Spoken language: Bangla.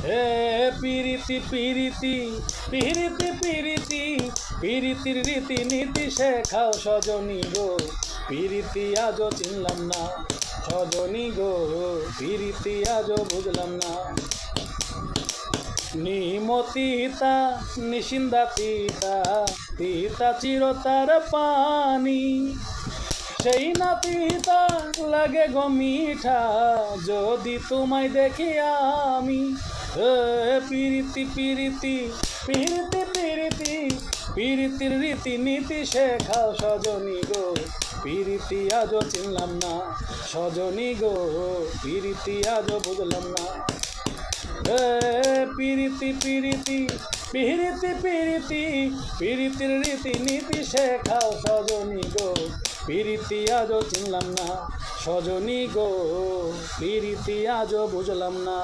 হে পিরিতি পিরিতি পিরিতি পিরিতি পিরিতির রীতি নীতি শেখাও সজনী গো, পিরিতি আজও চিনলাম না সজনী গো, পিরিতি আজও বুঝলাম না। নিমতিতা নিশিন্দা তিতা তিতা চিরতার পানি, সেই না তিতা লাগে গো মিঠা যদি তোমায় দেখি আমি। পিরিতি পিরিতি পিরিতি পিরিতি পিরিতির রীতি নীতি শেখাও সজনী গো, পিরিতি আজও চিনলাম না সজনী গো, পিরিতি আজও বুঝলাম না। পিরিতি পিরিতি পিরিতি পিরিতি পিরিতির রীতি নীতি শেখাও সজনী গো, পিরিতি আজও চিনলাম না সজনী গো, পিরিতি আজও বুঝলাম না।